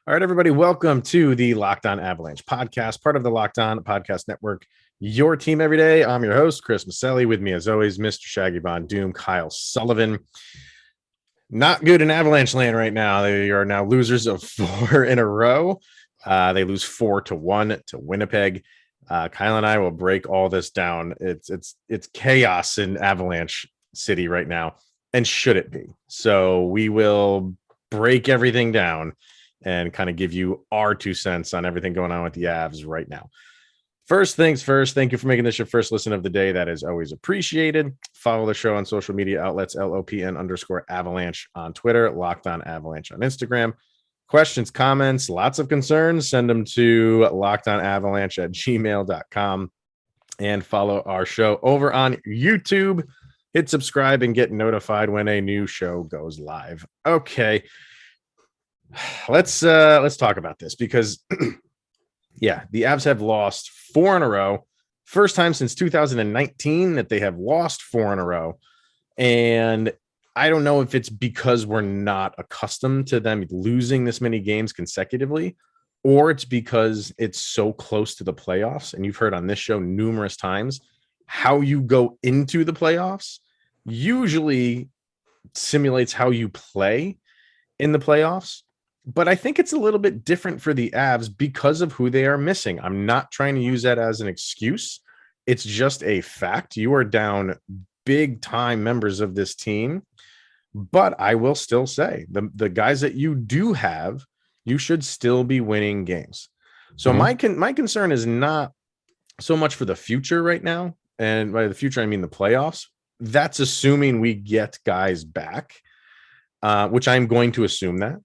All right, everybody, welcome to the Locked On Avalanche podcast, part of the Locked On Podcast Network. Your team every day. I'm your host, Chris Maselli. With me, as always, Mr. Shaggy Von Doom, Kyle Sullivan. Not good in Avalanche land right now. They are now losers of 4 in a row. They lose 4-1 to Winnipeg. Kyle and I will break all this down. It's chaos in Avalanche City right now, and should it be? So we will break everything down and kind of give you our 2 cents on everything going on with the Avs right now. First things first, thank you for making this your first listen of the day. That is always appreciated. Follow the show on social media outlets, LOPN_Avalanche on Twitter, Locked On Avalanche on Instagram. Questions, comments, lots of concerns, send them to lockedonavalanche@gmail.com and follow our show over on YouTube. Hit subscribe and get notified when a new show goes live. Okay. Let's talk about this because yeah, the Avs have lost 4 in a row. First time since 2019 that they have lost 4 in a row. And I don't know if it's because we're not accustomed to them losing this many games consecutively, or it's because it's so close to the playoffs. And you've heard on this show numerous times how you go into the playoffs usually simulates how you play in the playoffs. But I think it's a little bit different for the Avs because of who they are missing. I'm not trying to use that as an excuse. It's just a fact. You are down big time members of this team. But I will still say the guys that you do have, you should still be winning games. So my concern is not so much for the future right now. And by the future, I mean the playoffs. That's assuming we get guys back. Which I'm going to assume that.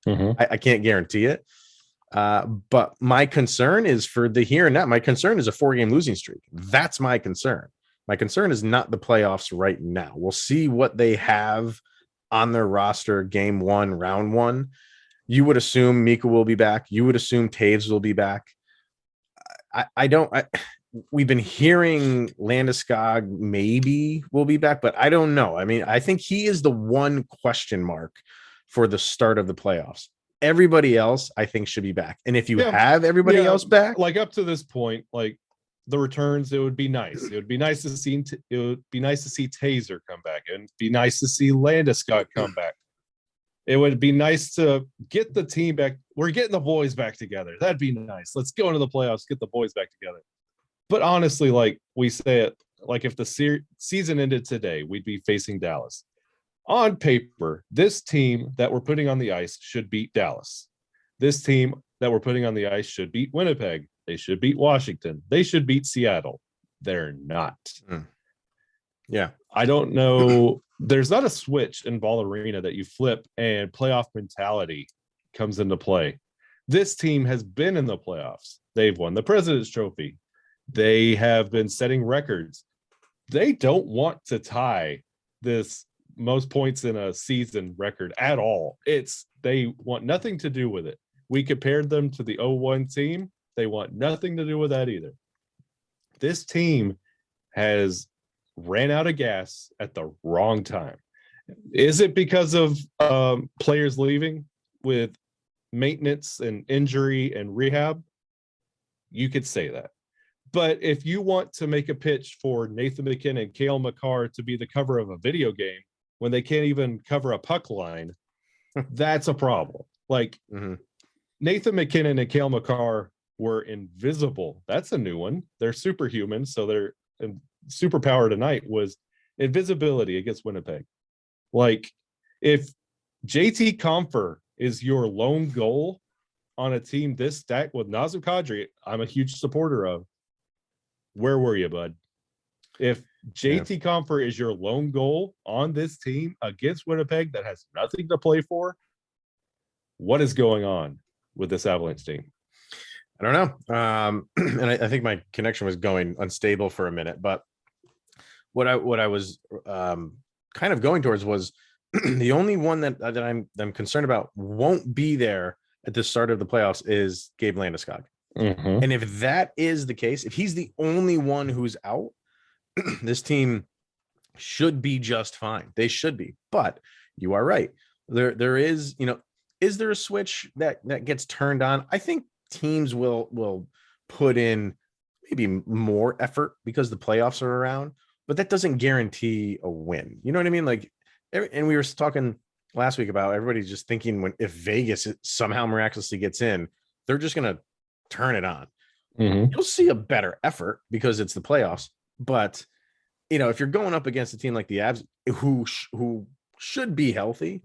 I can't guarantee it. But my concern is for the here and now. My concern is a 4-game losing streak. That's my concern. My concern is not the playoffs right now. We'll see what they have on their roster game 1, round 1. You would assume Mikko will be back. You would assume Taves will be back. We've been hearing Landeskog maybe will be back, but I don't know. I mean, I think he is the one question mark for the start of the playoffs. Everybody else, I think, should be back. And if you have everybody else back, like up to this point, like the returns, it would be nice. It would be nice to see. It would be nice to see Taser come back. It would be nice to see Landeskog come back. It would be nice to get the team back. We're getting the boys back together. That'd be nice. Let's go into the playoffs, get the boys back together. But honestly, like we say it, like if the season ended today, we'd be facing Dallas. On paper, this team that we're putting on the ice should beat Dallas. This team that we're putting on the ice should beat Winnipeg. They should beat Washington. They should beat Seattle. They're not. Yeah. I don't know. There's not a switch in Ball Arena that you flip and playoff mentality comes into play. This team has been in the playoffs. They've won the President's Trophy. They have been setting records. They don't want to tie this most points in a season record at all. They want nothing to do with it. We compared them to the 0-1 team. They want nothing to do with that either. This team has ran out of gas at the wrong time. Is it because of players leaving with maintenance and injury and rehab? You could say that. But if you want to make a pitch for Nathan MacKinnon and Cale Makar to be the cover of a video game when they can't even cover a puck line, that's a problem. Like Nathan MacKinnon and Cale Makar were invisible. That's a new one. They're superhuman, so their superpower tonight was invisibility against Winnipeg. Like if JT Compher is your lone goal on a team this stacked with Nazem Kadri, I'm a huge supporter of. Where were you, bud? If JT Compher is your lone goal on this team against Winnipeg that has nothing to play for, what is going on with this Avalanche team? I don't know. And I think my connection was going unstable for a minute, but what I was kind of going towards was the only one that I'm concerned about won't be there at the start of the playoffs is Gabe Landeskog. And if that is the case, if he's the only one who's out, this team should be just fine. They should be. But you are right. There is, is there a switch that gets turned on? I think teams will put in maybe more effort because the playoffs are around, but that doesn't guarantee a win. You know what I mean? Like, and we were talking last week about everybody's just thinking if Vegas somehow miraculously gets in, they're just going to turn it on. You'll see a better effort because it's the playoffs. But, if you're going up against a team like the Avs who should be healthy,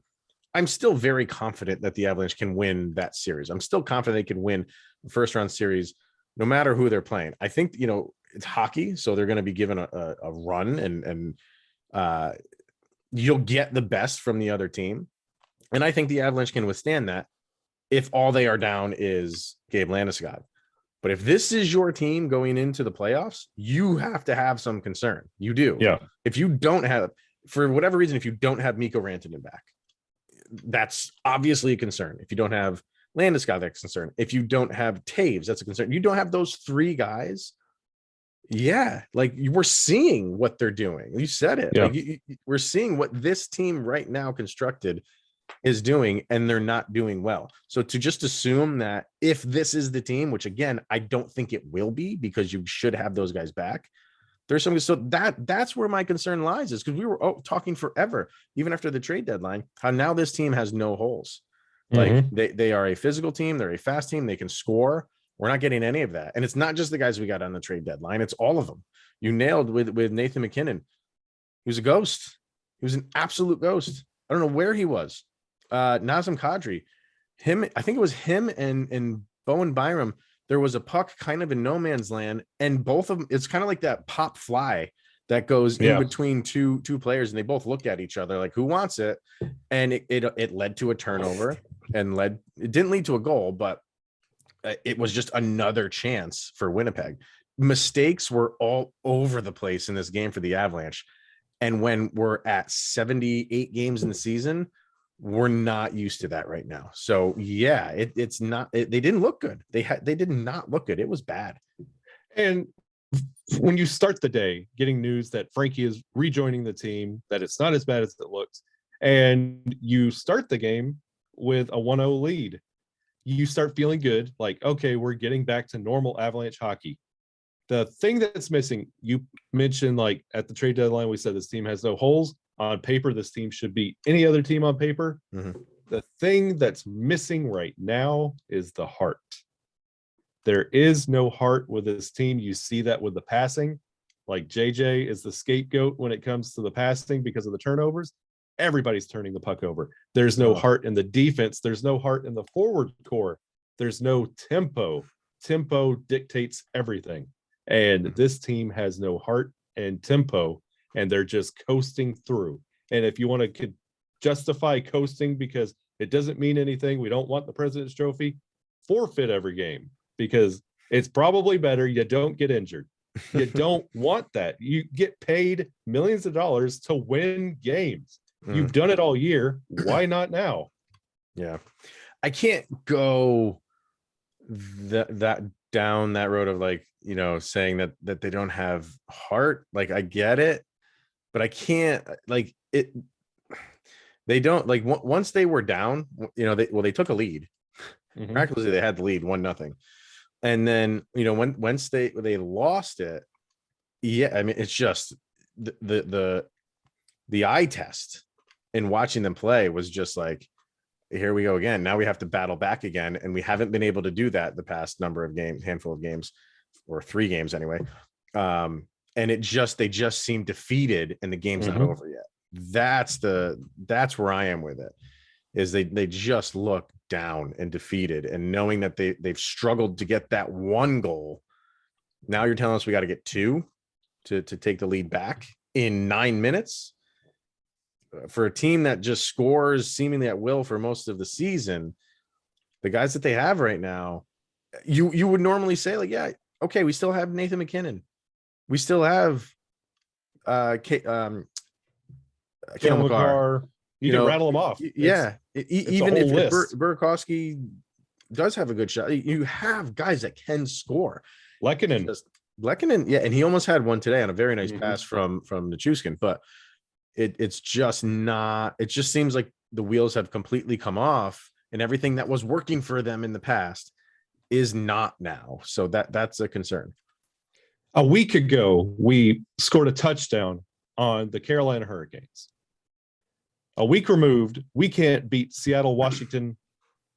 I'm still very confident that the Avalanche can win that series. I'm still confident they can win the first round series no matter who they're playing. I think, it's hockey, so they're going to be given a run and you'll get the best from the other team. And I think the Avalanche can withstand that if all they are down is Gabe Landeskog. But if this is your team going into the playoffs, you have to have some concern. You do. Yeah. If you don't have, for whatever reason, if you don't have Mikko Rantanen back, that's obviously a concern. If you don't have Landeskog, that's a concern. If you don't have Taves, that's a concern. You don't have those three guys. Yeah, like we're seeing what they're doing. You said it. Yeah. Like we're seeing what this team right now constructed is doing, and they're not doing well. So to just assume that if this is the team, which again, I don't think it will be because you should have those guys back. There's something. So that's where my concern lies, is because we were talking forever, even after the trade deadline, how now this team has no holes. Like they are a physical team. They're a fast team. They can score. We're not getting any of that. And it's not just the guys we got on the trade deadline. It's all of them. You nailed with Nathan MacKinnon. He was a ghost. He was an absolute ghost. I don't know where he was. Nazem Kadri, I think it was him and Bowen Byram. There was a puck kind of in no man's land, and both of them, it's kind of like that pop fly that goes in between two players, and they both look at each other like, who wants it? And it led to a turnover and it didn't lead to a goal, but it was just another chance for Winnipeg. Mistakes were all over the place in this game for the Avalanche. And when we're at 78 games in the season, we're not used to that right now. So yeah, it's not, they didn't look good. They did not look good. It was bad. And when you start the day getting news that Frankie is rejoining the team, that it's not as bad as it looks, and you start the game with a 1-0 lead, you start feeling good. Like, okay, we're getting back to normal Avalanche hockey. The thing that's missing, you mentioned, like at the trade deadline, we said this team has no holes. On paper, this team should beat any other team on paper. The thing that's missing right now is the heart. There is no heart with this team. You see that with the passing. Like JJ is the scapegoat when it comes to the passing because of the turnovers. Everybody's turning the puck over. There's no heart in the defense. There's no heart in the forward core. There's no tempo. Tempo dictates everything. And this team has no heart and tempo, and they're just coasting through. And if you want to justify coasting because it doesn't mean anything, we don't want the President's Trophy, forfeit every game, because it's probably better you don't get injured. You don't want that. You get paid millions of dollars to win games. You've done it all year. Why not now? Yeah. I can't go that down that road of like, saying that they don't have heart. Like, I get it, but I can't, like, it. They don't, like, once they were down, they took a lead. Practically they had the lead 1-0. And then, once they lost it. Yeah. I mean, it's just the eye test in watching them play was just like, here we go again. Now we have to battle back again. And we haven't been able to do that the past handful of games, or 3 games anyway. And they just seem defeated, and the game's not over yet. That's where I am with it, is they just look down and defeated, and knowing that they've struggled to get that 1 goal. Now you're telling us we got to get 2 to take the lead back in 9 minutes. For a team that just scores seemingly at will for most of the season, the guys that they have right now, you would normally say, like, yeah, okay, we still have Nathan MacKinnon. We still have Cale Makar. You can rattle them off. Yeah. Even if Burakovsky does have a good shot, you have guys that can score. Lehkonen, yeah, and he almost had one today on a very nice pass from Nichushkin, but it's just not. It just seems like the wheels have completely come off, and everything that was working for them in the past is not now. So that's a concern. A week ago, we scored a touchdown on the Carolina Hurricanes. A week removed, we can't beat Seattle, Washington,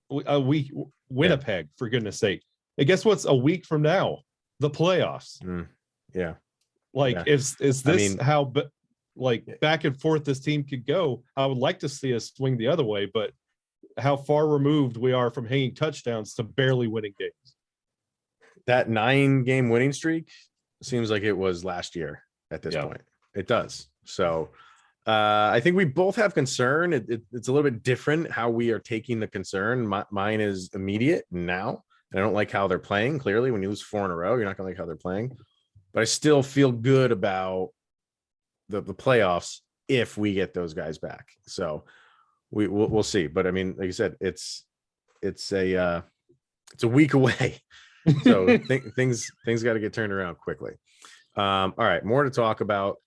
Winnipeg, for goodness sake. And guess what's a week from now? The playoffs. Yeah. Like, Yeah. is this how back and forth this team could go? I would like to see us swing the other way, but how far removed we are from hanging touchdowns to barely winning games. That 9-game winning streak seems like it was last year at this point. It does. So I think we both have concern. It's a little bit different how we are taking the concern. Mine is immediate now. And I don't like how they're playing. Clearly, when you lose 4 in a row, you're not going to like how they're playing. But I still feel good about the playoffs if we get those guys back. So we'll see. But I mean, like you said, it's a week away. So things got to get turned around quickly. All right, more to talk about.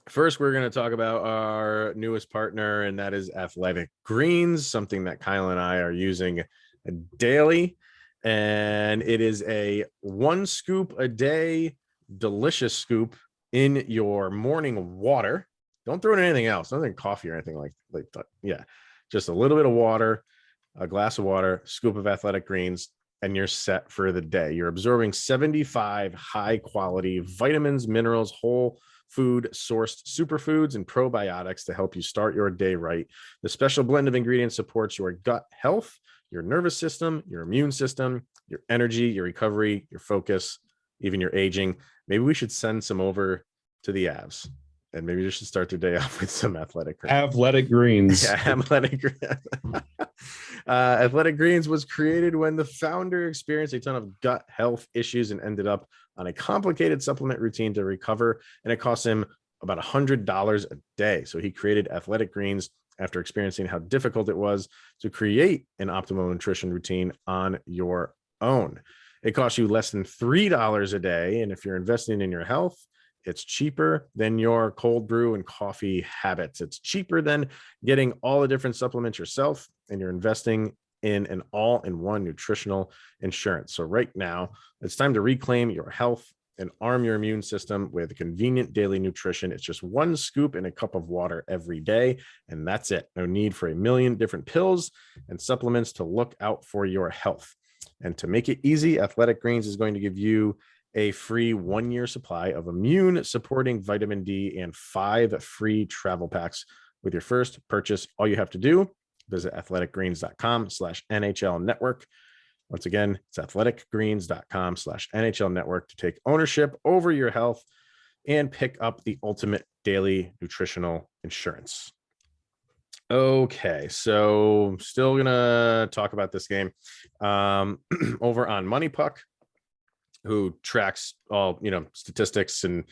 First, we're going to talk about our newest partner, and that is Athletic Greens, something that Kyle and I are using daily. And it is a 1 scoop a day, delicious scoop in your morning water. Don't throw in anything else, nothing coffee or anything like that. Yeah, just a little bit of water, a glass of water, scoop of Athletic Greens, and you're set for the day. You're absorbing 75 high quality vitamins, minerals, whole food sourced superfoods, and probiotics to help you start your day right. The special blend of ingredients supports your gut health, your nervous system, your immune system, your energy, your recovery, your focus, even your aging. Maybe we should send some over to the Avs, and maybe you should start their day off with some Athletic Greens. Athletic Greens. Yeah, Athletic Greens was created when the founder experienced a ton of gut health issues and ended up on a complicated supplement routine to recover, and it cost him about $100 a day. So he created Athletic Greens after experiencing how difficult it was to create an optimal nutrition routine on your own. It costs you less than $3 a day, and if you're investing in your health, it's cheaper than your cold brew and coffee habits. It's cheaper than getting all the different supplements yourself, and you're investing in an all-in-one nutritional insurance. So right now, it's time to reclaim your health and arm your immune system with convenient daily nutrition. It's just 1 scoop in a cup of water every day, and that's it. No need for a million different pills and supplements to look out for your health. And to make it easy, Athletic Greens is going to give you a free 1-year supply of immune supporting vitamin D and 5 free travel packs with your first purchase. All you have to do, visit athleticgreens.com/NHL network. Once again, it's athleticgreens.com/NHL network to take ownership over your health and pick up the ultimate daily nutritional insurance. Okay, so still gonna talk about this game over on Money Puck, who tracks all statistics, and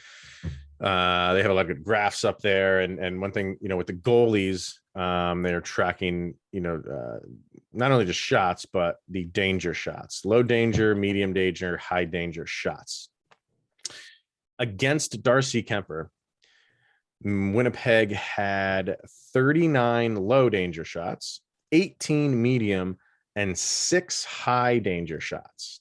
they have a lot of good graphs up there. And one thing, with the goalies, they're tracking, not only just shots, but the danger shots, low danger, medium danger, high danger shots. Against Darcy Kemper, Winnipeg had 39 low danger shots, 18 medium, and 6 high danger shots.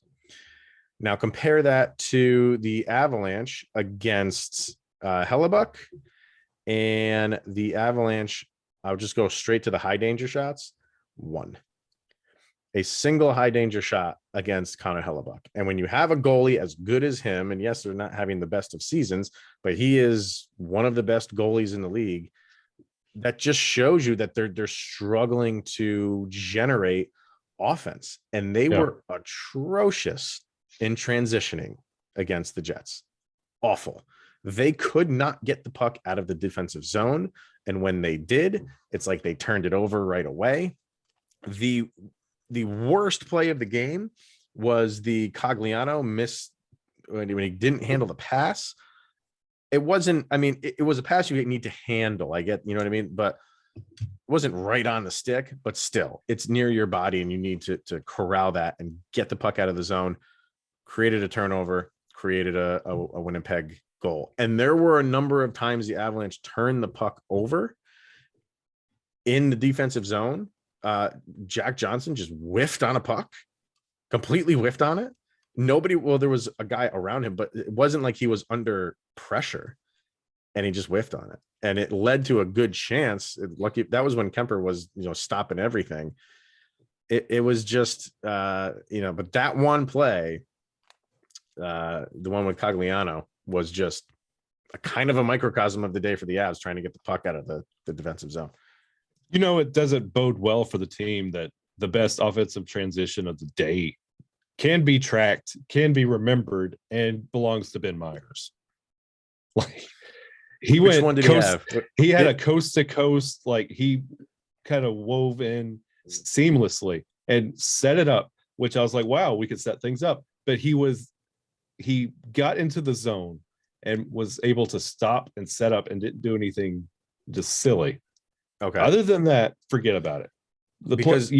Now compare that to the Avalanche against Hellebuck, and the Avalanche, I'll just go straight to the high danger shots. 1. A single high danger shot against Connor Hellebuck. And when you have a goalie as good as him, and yes, they're not having the best of seasons, but he is one of the best goalies in the league, that just shows you that they're struggling to generate offense. And they were atrocious in transitioning against the Jets. Awful. They could not get the puck out of the defensive zone. And when they did, it's like they turned it over right away. The worst play of the game was the Cogliano miss when he didn't handle the pass. It wasn't, it was a pass you need to handle. I get, you know what I mean? But it wasn't right on the stick, but still, it's near your body, and you need to corral that and get the puck out of the zone. Created a turnover, created a Winnipeg goal. And there were a number of times the Avalanche turned the puck over in the defensive zone Jack Johnson just whiffed on a puck, completely whiffed on it. There was a guy around him, but it wasn't like he was under pressure, and he just whiffed on it. And it led to a good chance. Lucky that was when Kemper was, stopping everything. It was just, but that one play, the one with Cogliano, was just a kind of a microcosm of the day for the Avs trying to get the puck out of the defensive zone. It doesn't bode well for the team that the best offensive transition of the day can be tracked, can be remembered, and belongs to Ben Myers. Like he Which went one did coast, he have? He had a coast to coast, like he kind of wove in seamlessly and set it up, which I was like, wow, we could set things up. But he got into the zone and was able to stop and set up and didn't do anything just silly. Okay. Other than that, forget about it. Because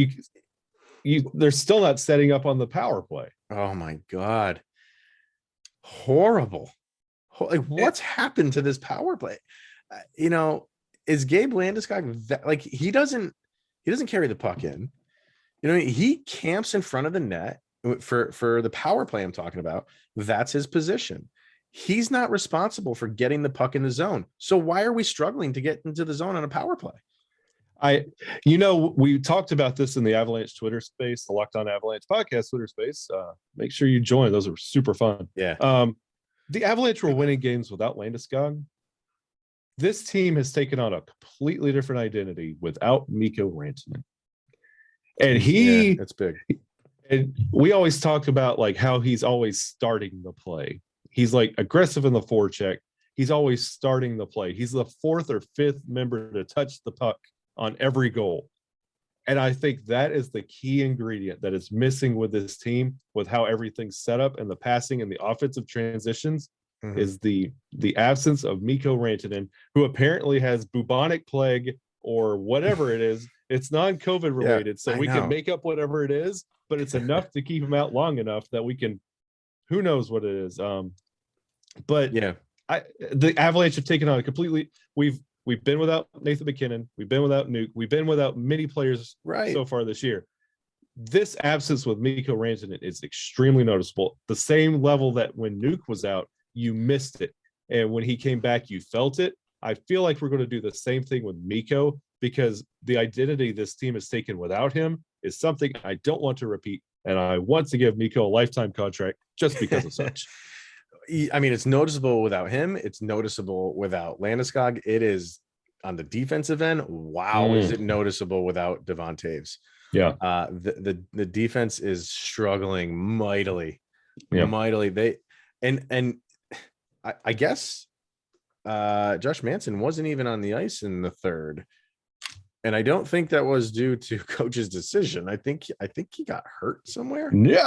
they're still not setting up on the power play. Oh my God. Horrible. Like, what's happened to this power play? Is Gabe Landeskog that, like, he doesn't carry the puck in. He camps in front of the net for the power play I'm talking about. That's his position. He's not responsible for getting the puck in the zone. So why are we struggling to get into the zone on a power play? We talked about this in the Avalanche Twitter space, the Locked On Avalanche podcast Twitter space. Make sure you join. Those are super fun. Yeah. The Avalanche were winning games without Landeskog. This team has taken on a completely different identity without Mikko Rantanen. And that's big. And we always talk about like how he's always starting the play. He's like aggressive in the forecheck. He's always starting the play. He's the fourth or fifth member to touch the puck on every goal. And I think that is the key ingredient that is missing with this team, with how everything's set up, and the passing and the offensive transitions is the absence of Mikko Rantanen, who apparently has bubonic plague or whatever it is. It's non-COVID related, so we can make up whatever it is, but it's enough to keep him out long enough that we can, who knows what it is. The Avalanche have taken on a completely, we've been without Nathan McKinnon, we've been without Nuke, we've been without many players so far this year. This absence with Mikko Rantanen is extremely noticeable. The same level that when Nuke was out, you missed it. And when he came back, you felt it. I feel like we're going to do the same thing with Mikko, because the identity this team has taken without him is something I don't want to repeat. And I want to give Mikko a lifetime contract just because of such. I mean, it's noticeable without him. It's noticeable without Landeskog. It is on the defensive end. Wow. Is it noticeable without Devon Taves? Yeah. The defense is struggling mightily. Mightily. I guess Josh Manson wasn't even on the ice in the third. And I don't think that was due to coach's decision. I think he got hurt somewhere. No.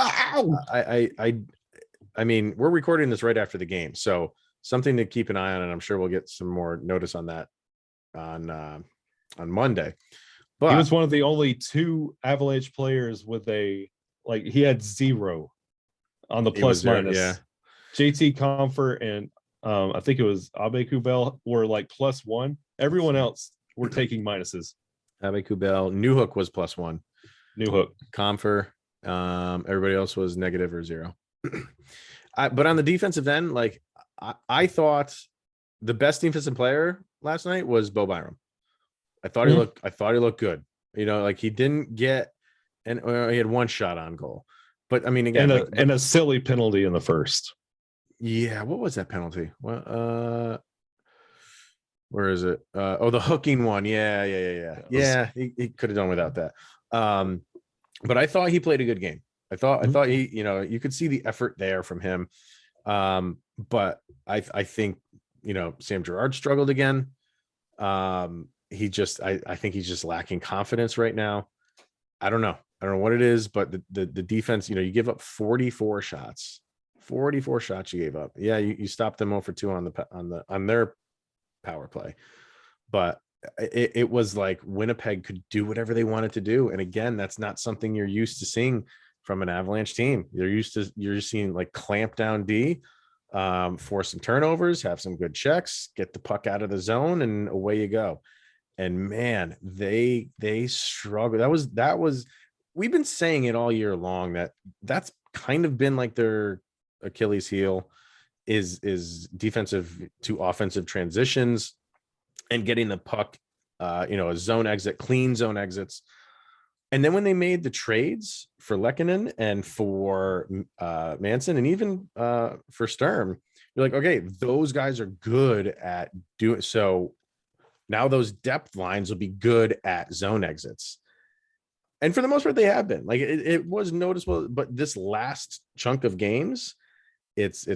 I mean, we're recording this right after the game, so something to keep an eye on, and I'm sure we'll get some more notice on that on Monday. But he was one of the only two Avalanche players with he had 0 on the plus minus. Yeah. JT Comfort and I think it was Abe Kubel were like +1. Everyone else were taking minuses. Abe Kubel, Newhook was +1. Newhook, Comfer, everybody else was negative or 0. But on the defensive end, like I thought the best defensive player last night was Bo Byram. I thought he looked good. Like he didn't get, and he had one shot on goal. But I mean, again, and a silly penalty in the first. Yeah, what was that penalty? Well, where is it? The hooking one. Yeah. He could have done without that. But I thought he played a good game. I thought he, you could see the effort there from him. But I think, Sam Girard struggled again. I think he's just lacking confidence right now. I don't know what it is, but the defense, you give up 44 shots. 44 shots you gave up. Yeah, you stopped them 0 for 2 on their power play. But it was like Winnipeg could do whatever they wanted to do. And again, that's not something you're used to seeing from an Avalanche team. You're seeing like clamp down D, force some turnovers, have some good checks, get the puck out of the zone, and away you go. And man, they struggle. That was we've been saying it all year long that's kind of been like their Achilles heel is defensive to offensive transitions and getting the puck, a zone exit, clean zone exits. And then when they made the trades for Lehkonen and for Manson and even for Sturm, you're like, okay, those guys are good at doing so. Now those depth lines will be good at zone exits. And for the most part, they have been. Like it was noticeable, but this last chunk of games, it's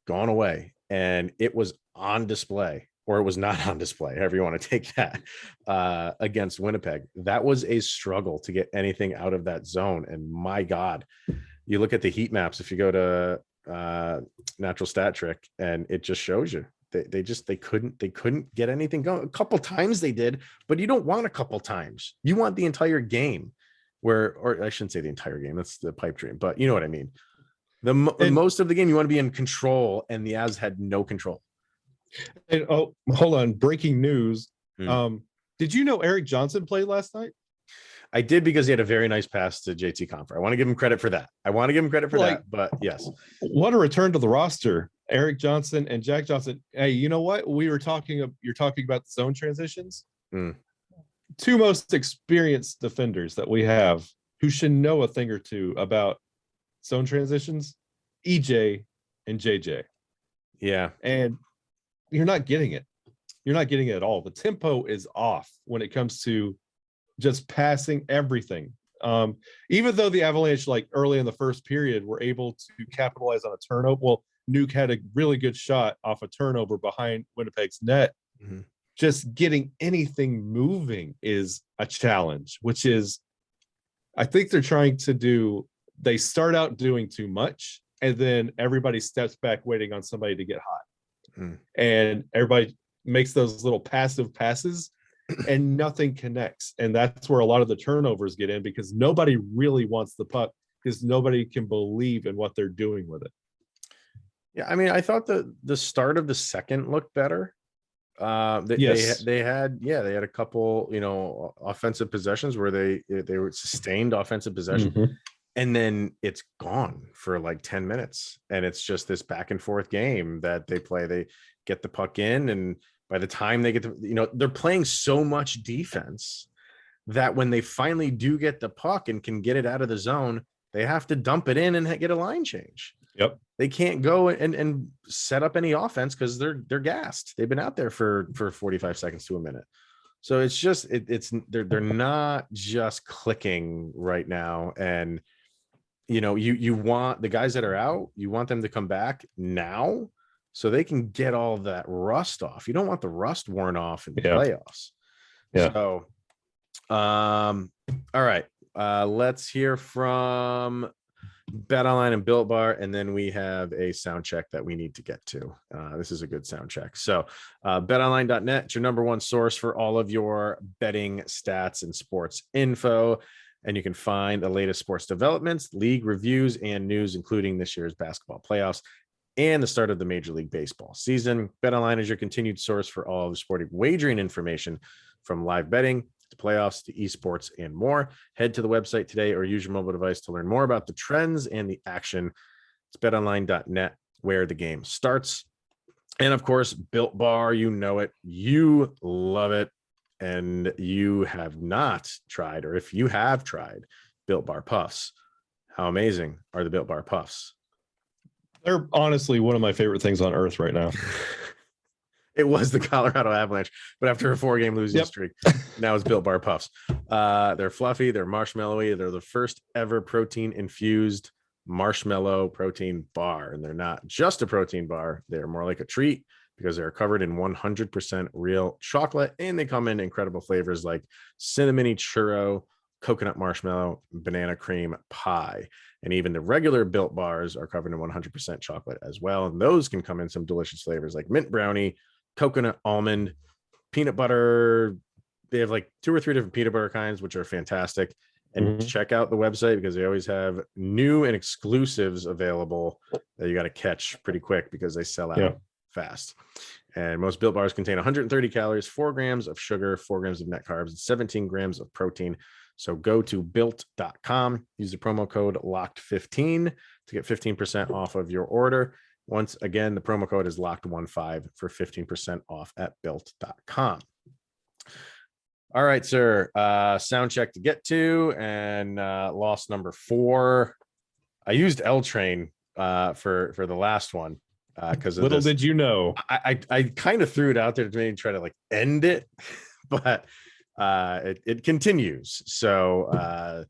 gone away. And it was on display, or it was not on display, however you want to take that, against Winnipeg. That was a struggle to get anything out of that zone. And my God, you look at the heat maps, if you go to Natural Stat Trick, and it just shows you. They couldn't get anything going. A couple times they did, but you don't want a couple times. You want the entire game, or I shouldn't say the entire game. That's the pipe dream, but you know what I mean. Most of the game, you want to be in control, and the Avs had no control. And hold on, breaking news. Did you know Eric Johnson played last night? I did, because he had a very nice pass to JT Compher. I want to give him credit for that. But yes. What a return to the roster. Eric Johnson and Jack Johnson. Hey, you know what? You're talking about the zone transitions. Two most experienced defenders that we have who should know a thing or two about zone transitions, EJ and JJ. Yeah. And you're not getting it. You're not getting it at all. The tempo is off when it comes to just passing everything. Even though the Avalanche, like early in the first period, were able to capitalize on a turnover. Well, Nuke had a really good shot off a turnover behind Winnipeg's net. Just getting anything moving is a challenge, which is, I think they're trying to do, they start out doing too much, and then everybody steps back waiting on somebody to get hot. And everybody makes those little passive passes and nothing connects. And that's where a lot of the turnovers get in, because nobody really wants the puck, because nobody can believe in what they're doing with it. Yeah, I mean, I thought the start of the second looked better. They had a couple, offensive possessions where they were sustained offensive possession, and then it's gone for like 10 minutes, and it's just this back and forth game that they play. They get the puck in, and by the time they get to, they're playing so much defense that when they finally do get the puck and can get it out of the zone, they have to dump it in and get a line change. Yep. They can't go and set up any offense because they're gassed. They've been out there for 45 seconds to a minute. So it's just they're not just clicking right now. And you want the guys that are out, you want them to come back now so they can get all that rust off. You don't want the rust worn off in the playoffs. Yeah. So all right. Let's hear from BetOnline and Built Bar, and then we have a sound check that we need to get to. This is a good sound check. So betonline.net, it's your number one source for all of your betting stats and sports info. And you can find the latest sports developments, league reviews, and news, including this year's basketball playoffs and the start of the Major League Baseball season. BetOnline is your continued source for all of the sporting wagering information, from live betting to playoffs to esports and more. Head to the website today or use your mobile device to learn more about the trends and the action. It's betonline.net, where the game starts. And of course, Built Bar, you know it, you love it, and you have not tried, or if you have tried Built Bar Puffs, how amazing are the Built Bar Puffs? They're honestly one of my favorite things on earth right now. It was the Colorado Avalanche, but after a 4-game losing streak, now it's Built Bar Puffs. They're fluffy, they're marshmallowy, they're the first ever protein infused marshmallow protein bar. And they're not just a protein bar, they're more like a treat, because they're covered in 100% real chocolate, and they come in incredible flavors like cinnamony churro, coconut marshmallow, banana cream pie. And even the regular Built Bars are covered in 100% chocolate as well. And those can come in some delicious flavors like mint brownie, coconut almond, peanut butter. They have like 2 or 3 different peanut butter kinds, which are fantastic. And check out the website, because they always have new and exclusives available that you got to catch pretty quick, because they sell out fast. And most Built Bars contain 130 calories, 4 grams of sugar, 4 grams of net carbs, and 17 grams of protein. So go to built.com, use the promo code LOCKED15 to get 15% off of your order. Once again, the promo code is LOCKED15 for 15% off at built.com. All right, sir. Sound check to get to, and loss number 4. I used L Train for the last one because little did you know. I kind of threw it out there to maybe try to like end it, but it continues. So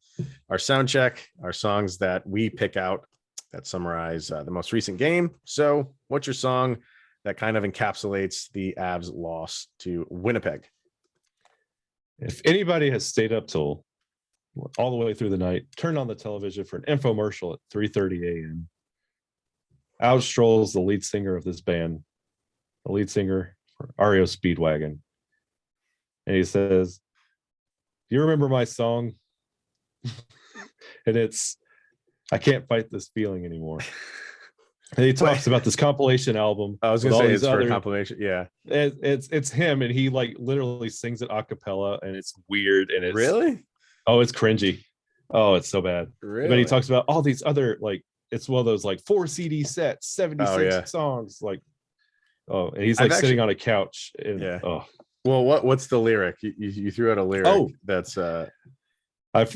our sound check, our songs that we pick out that summarize the most recent game. So what's your song that kind of encapsulates the Avs loss to Winnipeg? If anybody has stayed up till all the way through the night, turn on the television for an infomercial at 3:30 a.m. Out strolls the lead singer of this band, the lead singer for REO Speedwagon. And he says, "Do you remember my song?" And it's, "I Can't Fight This Feeling Anymore." And he talks about this compilation album. I was going to say it's for a compilation. Yeah. It's him, and he like literally sings it a cappella, and it's weird. And it's really, oh, it's cringy. Oh, it's so bad. Really? But he talks about all these other, like, it's one of those like 4 CD sets, 76 songs. Like, oh, and he's like sitting on a couch. And, yeah. Oh. Well, what's the lyric? You threw out a lyric. Oh, that's I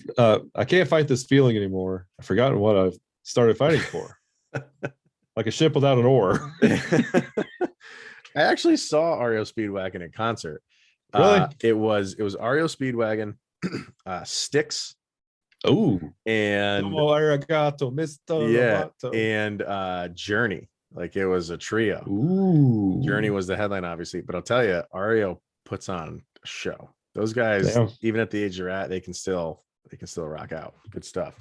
can't fight this feeling anymore. I've forgotten what I've started fighting for. Like a ship without an oar. I actually saw REO Speedwagon in concert. Really? It was REO Speedwagon, Styx. Oh, and arigato, Mr. Yeah, Roboto. And Journey. Like it was a trio. Ooh. Journey was the headline, obviously, but I'll tell you, REO puts on a show. Those guys, even at the age they're at, they can still rock out. Good stuff.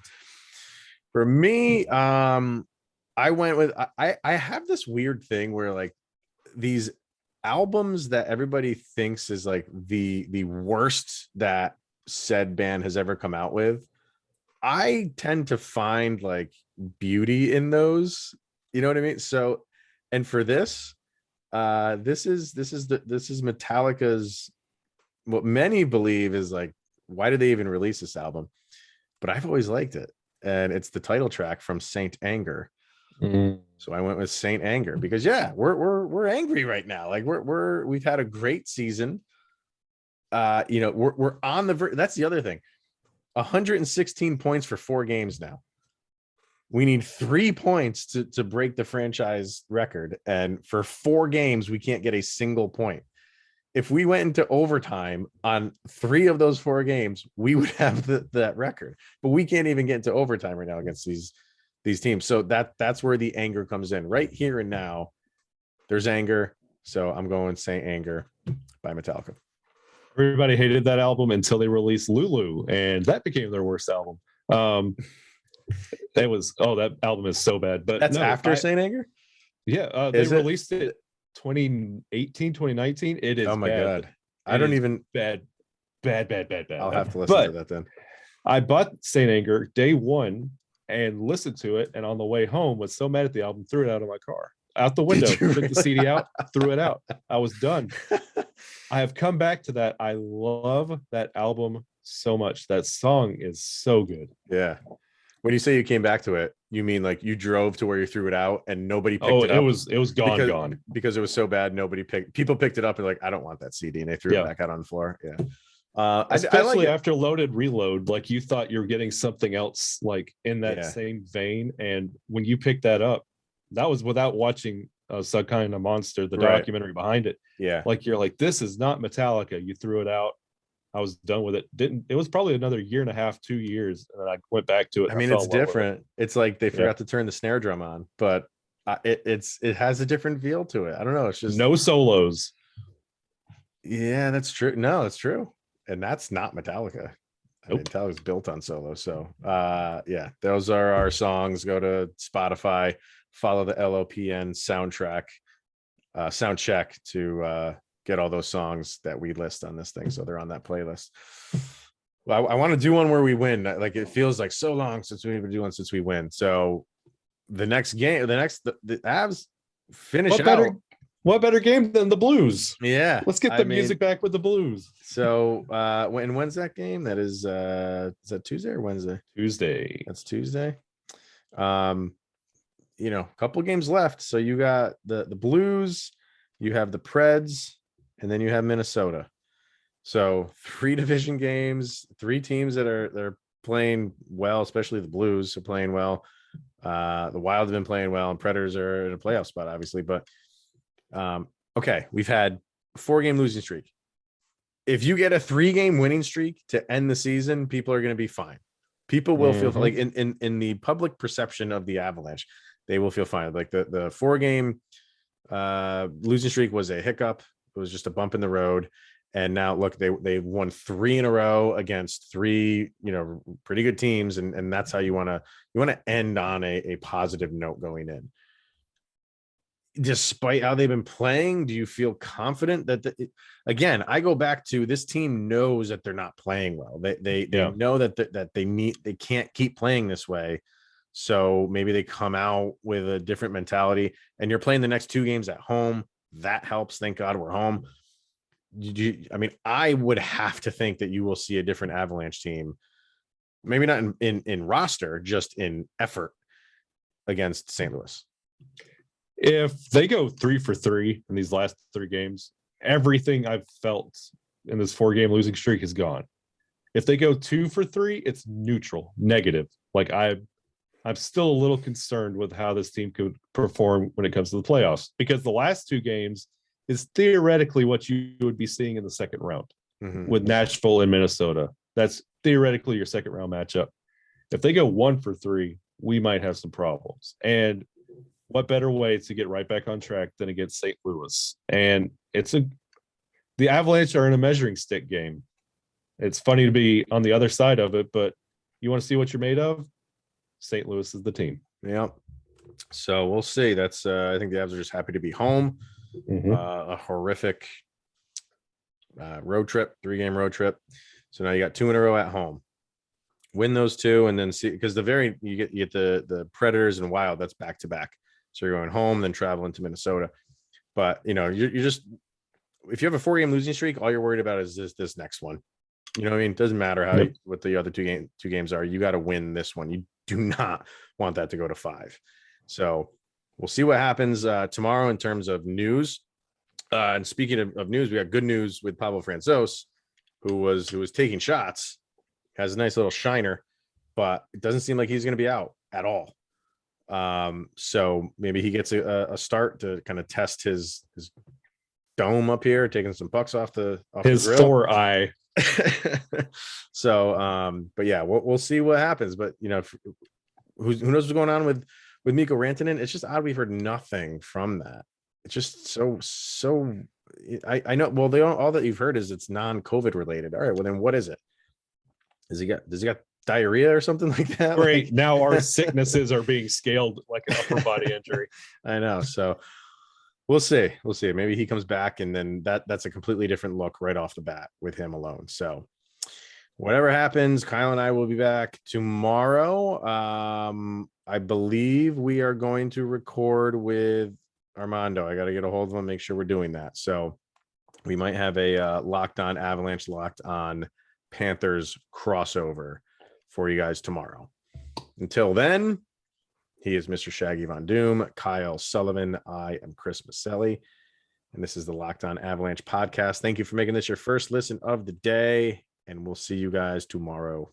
For me, I went with I have this weird thing where like these albums that everybody thinks is like the worst that said band has ever come out with, I tend to find like beauty in those, you know what I mean? So, and for this is Metallica's, what many believe is like, why did they even release this album? But I've always liked it, and it's the title track from Saint Anger. So I went with Saint Anger because we're angry right now. Like we've had a great season. We're on the that's the other thing. 116 points for 4 games now. We need 3 points to break the franchise record, and for 4 games we can't get a single point. If we went into overtime on 3 of those 4 games, we would have that record. But we can't even get into overtime right now against these teams. So that's where the anger comes in. Right here and now, there's anger. So I'm going Saint Anger by Metallica. Everybody hated that album until they released Lulu, and that became their worst album. That album is so bad. But that's after Saint Anger? Yeah, they released it 2018, 2019. It is oh my bad. God. I don't even bad. I'll have to listen to that then. I bought Saint Anger day one and listened to it, and on the way home was so mad at the album, threw it out of my car, out the window, took the CD out, threw it out. I was done. I have come back to that. I love that album so much. That song is so good. Yeah. When you say you came back to it, you mean like you drove to where you threw it out and nobody picked it up? It was gone because it was so bad. People picked it up and like, I don't want that CD, and they threw it back out on the floor. Yeah. Especially after Loaded Reload, like you thought you were getting something else like in that same vein. And when you picked that up, that was without watching Some Kind of Monster, the documentary behind it. Yeah. Like you're like, this is not Metallica. You threw it out. I was done with it. It was probably another 1.5, 2 years. And then I went back to it. I mean, it's different. It's like they forgot to turn the snare drum on, but it has a different feel to it. I don't know. It's just no solos. Yeah, that's true. No, it's true. And that's not Metallica. I mean, Metallica's built on solo. So those are our songs. Go to Spotify, follow the LOPN sound check to get all those songs that we list on this thing. So they're on that playlist. Well, I want to do one where we win. Like it feels like so long since we even do one since we win. So the next game, the Avs finish out. What better game than the Blues? Yeah. Let's get the music back with the Blues. So when's that game? That is that Tuesday or Wednesday? Tuesday. That's Tuesday. A couple games left. So you got the Blues, you have the Preds, and then you have Minnesota. So 3 division games, 3 teams they're playing well, especially the Blues are playing well. The Wild have been playing well, and Predators are in a playoff spot, obviously. But okay, we've had a 4-game losing streak. If you get a 3-game winning streak to end the season, people are going to be fine. People will feel like in the public perception of the Avalanche, they will feel fine. Like the 4-game losing streak was a hiccup. It was just a bump in the road. And now look, they won 3 in a row against 3, pretty good teams. And that's how you want to end on a positive note going in. Despite how they've been playing, do you feel confident that again, I go back to this team knows that they're not playing well. They know that they can't keep playing this way. So maybe they come out with a different mentality, and you're playing the next 2 games at home. That helps. Thank God we're home. I would have to think that you will see a different Avalanche team, maybe not in roster, just in effort against St. Louis. If they go 3 for 3 in these last 3 games, everything I've felt in this 4-game losing streak is gone. If they go 2 for 3, it's neutral, negative. Like I'm still a little concerned with how this team could perform when it comes to the playoffs, because the last 2 games is theoretically what you would be seeing in the second round with Nashville and Minnesota. That's theoretically your second round matchup. If they go 1 for 3, we might have some problems. And what better way to get right back on track than against St. Louis? And the Avalanche are in a measuring stick game. It's funny to be on the other side of it, but you want to see what you're made of? St. Louis is the team. Yeah. So we'll see. That's I think the Avs are just happy to be home. A horrific road trip, 3-game road trip. So now you got 2 in a row at home. Win those 2, and then see, because you get the Predators and Wild. That's back to back. So you're going home, then traveling to Minnesota. But you're just, if you have a 4-game losing streak, all you're worried about is this next one. You know what I mean? It doesn't matter what the other two games are. You got to win this one. You do not want that to go to 5. So we'll see what happens tomorrow in terms of news. And speaking of news, we got good news with Pablo Francouz, who was taking shots, has a nice little shiner, but it doesn't seem like he's going to be out at all. So maybe he gets a start to kind of test his dome up here, taking some pucks off his the Thor eye. So, but yeah, we'll see what happens. But who knows what's going on with Mikko Rantanen? It's just odd we've heard nothing from that. It's just so. I know. Well, all that you've heard is it's non-COVID related. All right. Well, then what is it? Does he got diarrhea or something like that? Great. Now our sicknesses are being scaled like an upper body injury. I know. So we'll see. Maybe he comes back, and then that's a completely different look right off the bat with him alone. So whatever happens, Kyle and I will be back tomorrow. I believe we are going to record with Armando. I got to get a hold of him, make sure we're doing that. So we might have a Locked On Avalanche, Locked On Panthers crossover for you guys tomorrow. Until then, he is Mr. Shaggy Von Doom, Kyle Sullivan. I am Chris Maselli, and this is the Locked On Avalanche podcast. Thank you for making this your first listen of the day, and we'll see you guys tomorrow.